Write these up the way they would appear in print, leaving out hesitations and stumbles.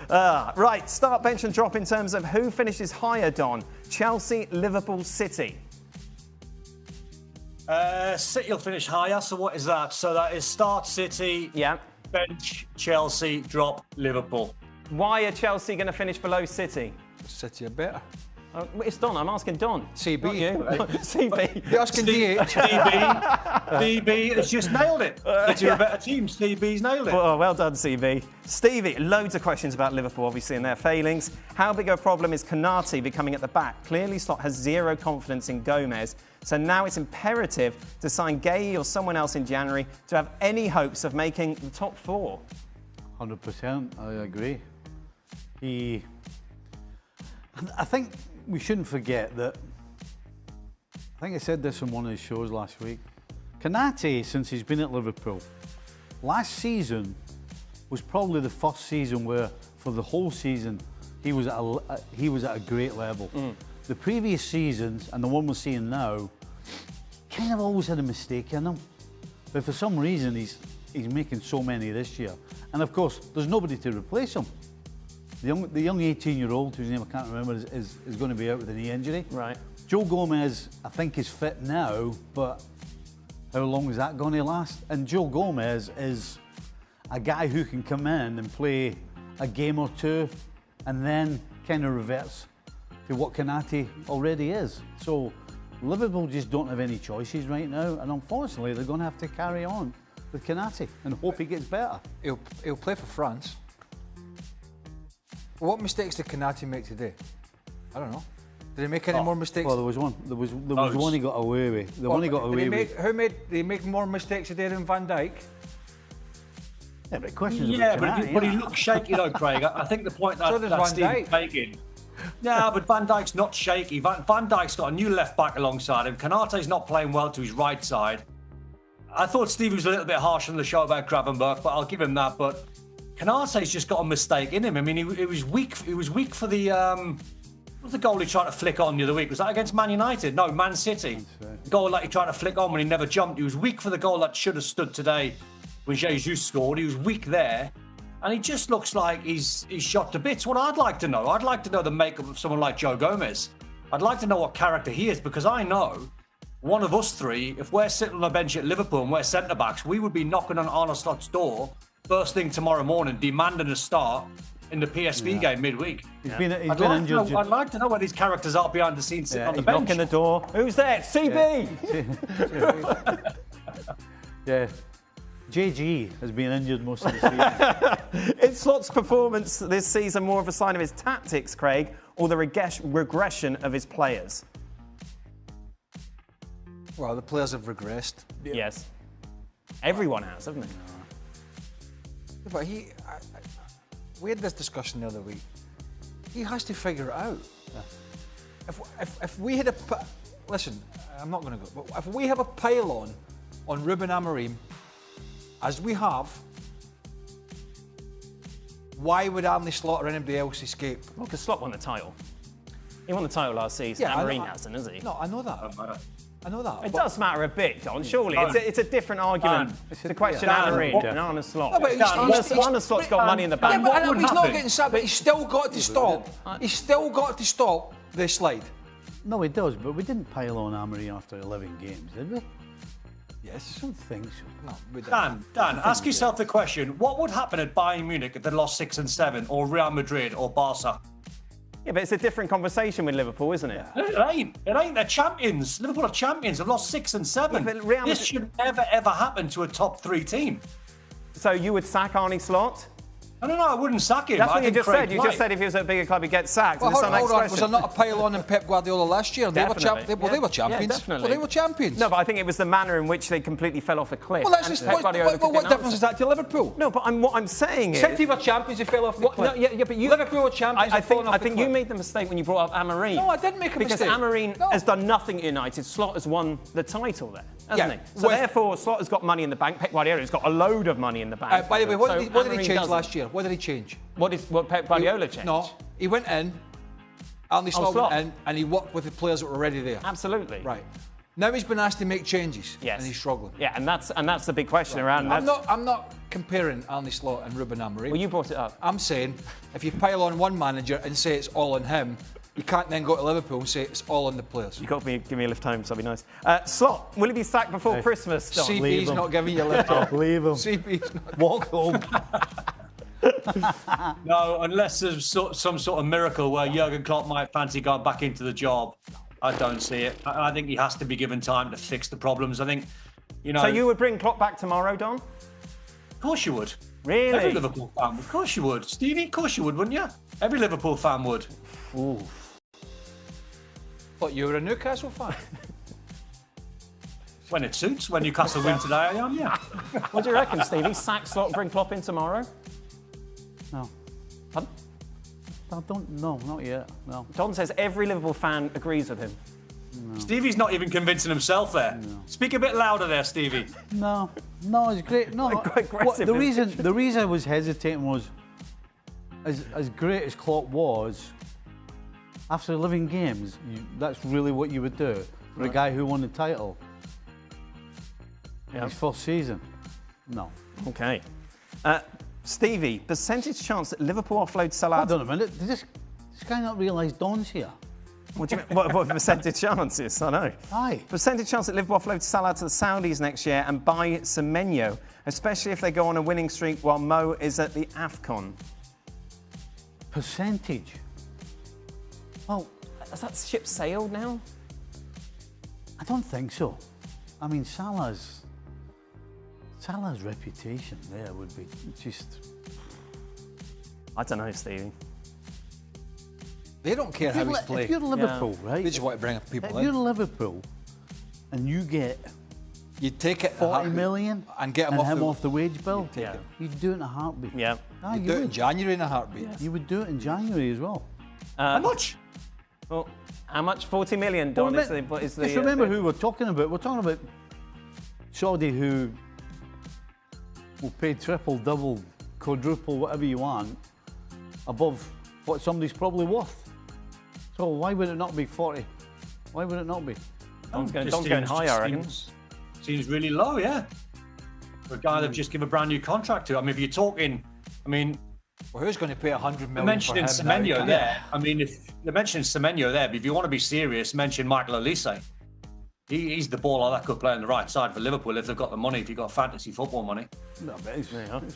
Right, start, bench and drop in terms of who finishes higher, Don. Chelsea, Liverpool, City. City will finish higher, so what is that? So that is start City, bench Chelsea, drop Liverpool. Why are Chelsea going to finish below City? City are better. It's Don. I'm asking Don. CB. Not you. CB. You're asking DH. CB has just nailed it. City are a better team. CB's nailed it. Well done, CB. Stevie, loads of questions about Liverpool, obviously, and their failings. How big a problem is Konate becoming at the back? Clearly, Slot has zero confidence in Gomez. So now it's imperative to sign Gay or someone else in January to have any hopes of making the top 4. 100%, I agree. I think we shouldn't forget that, I think I said this on one of his shows last week, Konate, since he's been at Liverpool, last season was probably the first season where, for the whole season, he was at a great level. The previous seasons, and the one we're seeing now, kind of always had a mistake in them. But for some reason, he's making so many this year. And of course, there's nobody to replace him. The young 18-year-old, whose name I can't remember, is going to be out with a knee injury. Right. Joe Gomez, I think, is fit now, but how long is that going to last? And Joe Gomez is a guy who can come in and play a game or two and then kind of reverts to what Konate already is. So Liverpool just don't have any choices right now, and unfortunately they're going to have to carry on with Konate and hope he gets better. He'll play for France. What mistakes did Konate make today? I don't know. Did he make any more mistakes? Well, there was one. There was one he got away with. The one he got away with. Did he make more mistakes today than Van Dijk? Yeah, but questions. Yeah, but he looks shaky though, Craig. I think the point that Steve's making. Yeah, but Van Dijk's not shaky. Van Dijk's got a new left back alongside him. Konate's not playing well to his right side. I thought Steve was a little bit harsh on the show about Gravenberch, but I'll give him that. But Konate's just got a mistake in him. I mean, he was weak. He was weak for the what was the goal he tried to flick on the other week? Was that against Man United? No, Man City. The goal that he tried to flick on when he never jumped. He was weak for the goal that should have stood today when Jesus scored. He was weak there. And he just looks like he's shot to bits. What I'd like to know the makeup of someone like Joe Gomez. I'd like to know what character he is, because I know one of us three, if we're sitting on the bench at Liverpool and we're centre-backs, we would be knocking on Arne Slot's door first thing tomorrow morning, demanding a start in the PSV game midweek. He's been injured. I'd like to know where these characters are behind the scenes sitting on the bench. Knocking the door. Who's there? CB! Yeah. JG has been injured most of the season. Is Slot's performance this season more of a sign of his tactics, Craig, or the regression of his players? Well, the players have regressed. Yes. Everyone has, haven't they? But we had this discussion the other week. He has to figure it out. Yeah. If we had listen, I'm not going to go, but if we have a pile on Ruben Amorim, as we have, why would Arne Slot or anybody else escape? Well, because Slot won the title. He won the title last season. Yeah, Amorim hasn't, has he? No, I know that. I know that. It does matter a bit, Don, surely. It's a different argument to question Amorim and Arne Slot. No, but Arne Slot's got money in the bank. Yeah, but he's not getting sacked, but he's still got to stop. He's still got to stop this slide. No, he does, but we didn't pile on Amorim after 11 games, did we? Yes. I don't think so. No, we Dan, ask yourself the question, what would happen at Bayern Munich if they lost 6 and 7, or Real Madrid, or Barca? Yeah, but it's a different conversation with Liverpool, isn't it? It ain't. They're champions. Liverpool are champions. They've lost 6 and 7. Yeah, this should never, ever happen to a top 3 team. So you would sack Arne Slot? No, I wouldn't sack him. That's what you just said. You just said if he was at a bigger club, he'd get sacked. Well, hold on. Was there not a pile on in Pep Guardiola last year? They were champions. Yeah, definitely. Well, they were champions. No, but I think it was the manner in which they completely fell off the cliff. Well, that's just what difference is that to Liverpool? No, but what I'm saying is... City were champions, they fell off the cliff. No, yeah, but you... Liverpool were champions, I think you made the mistake when you brought up Amorim. No, I didn't make a mistake. Because Amorim has done nothing at United. Slot has won the title there, hasn't he? So therefore, Slot has got money in the bank. Pep Guardiola has got a load of money in the bank. By the way, what did he change last year? What did he change? What Pep Guardiola changed? No, he went in, Arne Slot went in, and he worked with the players that were already there. Absolutely. Right. Now he's been asked to make changes, and he's struggling. Yeah, and that's the big question around. I'm not comparing Arne Slot and Ruben Amorim. Well, you brought it up. I'm saying if you pile on one manager and say it's all on him, you can't then go to Liverpool and say it's all on the players. You've got to give me a lift home, so that'd be nice. Slot, will he be sacked before Christmas? Don? CB's not giving you a lift home. Leave him. CB's not. Walk home. No, unless there's some sort of miracle where Jurgen Klopp might fancy going back into the job. I don't see it. I think he has to be given time to fix the problems. I think, you know... So you would bring Klopp back tomorrow, Don? Of course you would. Really? Every Liverpool fan would. Of course you would. Stevie, of course you would, wouldn't you? Every Liverpool fan would. Ooh. Thought you were a Newcastle fan. When it suits. When Newcastle win today, I am, yeah. What do you reckon, Stevie? Sack Slot and bring Klopp in tomorrow? No. Pardon? I don't. No, not yet. No. Don says every Liverpool fan agrees with him. No. Stevie's not even convincing himself there. No. Speak a bit louder there, Stevie. No, it's great. No, quite aggressive. The reason I was hesitating was, as great as Klopp was, after 11 games, that's really what you would do for a guy who won the title in his first season. No. Okay. Stevie, percentage chance that Liverpool offload Salah... Hold on a minute. Did this guy not realise Don's here? What do you mean? What percentage chances? I know. Aye. Percentage chance that Liverpool offload Salah to the Saudis next year and buy Semenyo, especially if they go on a winning streak while Mo is at the AFCON. Percentage? Well, has that ship sailed now? I don't think so. I mean, Salah's reputation there would be just... I don't know, Stevie. They don't care how he's playing. If you're Liverpool, right? They just want to bring people in. If you're Liverpool and you get... You take it 40 million and get him off the wage bill, you'd do it in a heartbeat. Yeah. You'd do it in January in a heartbeat. Yes. You would do it in January as well. How much? Well, how much? 40 million, Don, is the... Just remember who we're talking about. We're talking about Saudi, who will pay triple, double, quadruple, whatever you want, above what somebody's probably worth. So why would it not be 40? Why would it not be? Don's going higher, I reckon. Seems really low, yeah. For a guy they've just given a brand new contract to. I mean, if you're talking, well, who's going to pay 100 million? Mentioning Semenyo there. I mean, if they're mentioning Semenyo there, but if you want to be serious, mention Michael Olise. He's the baller that could play on the right side for Liverpool if they've got the money, if you've got fantasy football money. No, but it's not happening.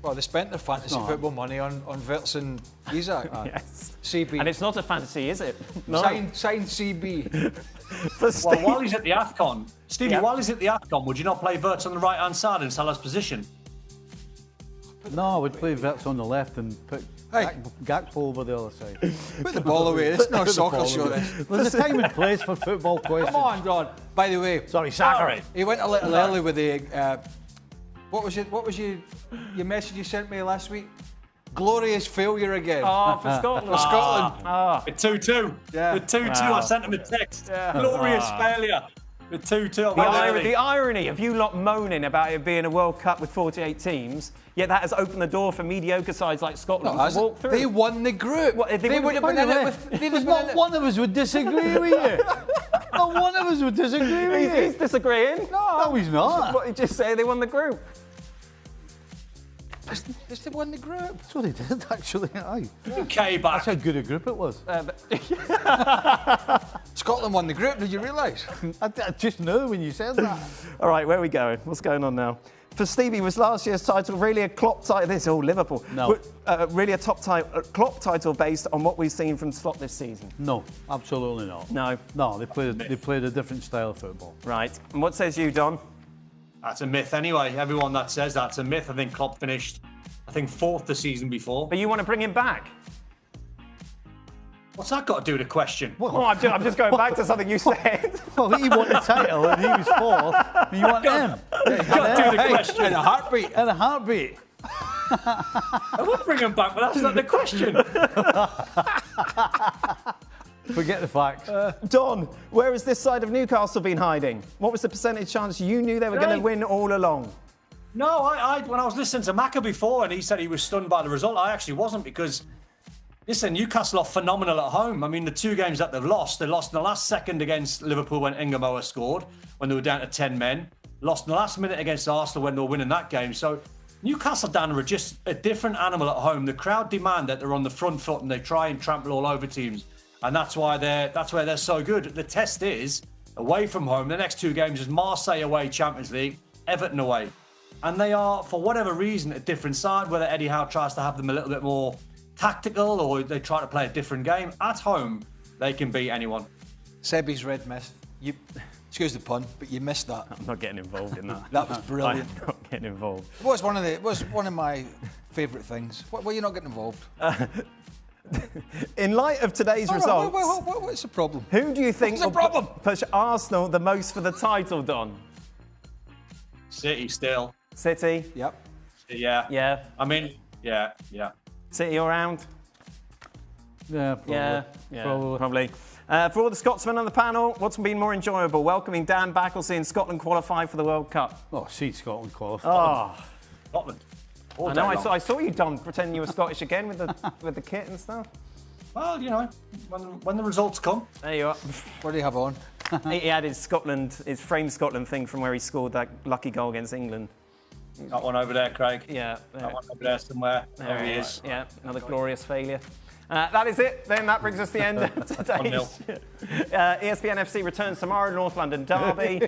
Well, they spent their fantasy football money on Wirtz and Isak. Yes. CB. And it's not a fantasy, is it? No. Sign CB. Well, while he's at the AFCON, Stevie, while he's at the AFCON, would you not play Wirtz on the right-hand side in Salah's position? No, I would play Wirtz on the left and put Gakpo over the other side. Put the ball away. It's not a soccer show. There's a time and place for football questions. Come on, Don. By the way, sorry, soccer. He went a little early with the. What was your message you sent me last week? Glorious failure again. Oh, for Scotland. For Scotland. The 2-2. Yeah. The 2-2. I sent him a text. Glorious failure. The 2-2. The irony of you lot moaning about it being a World Cup with 48 teams, yet that has opened the door for mediocre sides like Scotland to walk through. They won the group. They would have been in it with... There's not one of us would disagree with you. Not one of us would disagree with you. He's disagreeing. No, he's not. What, he just say they won the group. They won the group. So they did, actually. Aye. Okay, back. That's how good a group it was. Scotland won the group, did you realise? I just knew when you said that. All right, where are we going? What's going on now? For Stevie, was last year's title really a Klopp title? Liverpool. No. Really a Klopp title based on what we've seen from Slot this season? No, absolutely not. No. No, they played a different style of football. Right. And what says you, Don? That's a myth anyway. Everyone that says that's a myth. I think Klopp finished, fourth the season before. But you want to bring him back? What's that got to do with the question? Oh, I'm just going back to something you said. Well, he won the title and he was fourth. You want him? Got to do with the question. In a heartbeat. In a heartbeat. I would bring him back, but that's not the question. Forget the facts. Don, where has this side of Newcastle been hiding? What was the percentage chance you knew they were going to win all along? No, when I was listening to Macca before and he said he was stunned by the result, I actually wasn't because, listen, Newcastle are phenomenal at home. I mean, the two games that they've lost, they lost in the last second against Liverpool when Ingamoa scored, when they were down to 10 men. lost in the last minute against Arsenal when they were winning that game. So Newcastle, Dan, are just a different animal at home. The crowd demand that they're on the front foot and they try and trample all over teams. And that's why they're so good. The test is, away from home, the next 2 games is Marseille away, Champions League, Everton away. And they are, for whatever reason, a different side, whether Eddie Howe tries to have them a little bit more tactical or they try to play a different game. At home, they can beat anyone. Sebi's red mist. Excuse the pun, but you missed that. I'm not getting involved in that. That was brilliant. I'm not getting involved. It was one of my favourite things. Why are you not getting involved? In light of today's results, what's the problem? Who do you think will push Arsenal the most for the title, Don? City still. City? Yep. Yeah. Yeah. I mean, yeah. City around? Yeah, probably. Yeah, probably. For all the Scotsmen on the panel, what's been more enjoyable? Welcoming Dan back or seeing Scotland qualify for the World Cup? Oh, see Scotland qualify. Oh. Scotland. I know. I saw you, Don, pretending you were Scottish again with the kit and stuff. Well, you know, when the results come. There you are. What do you have on? He had his framed Scotland thing from where he scored that lucky goal against England. That one over there, Craig. Yeah. That one over there somewhere. There he is. Yeah, another glorious failure. That is it. Then that brings us to the end of today's ESPN FC returns tomorrow, North London derby.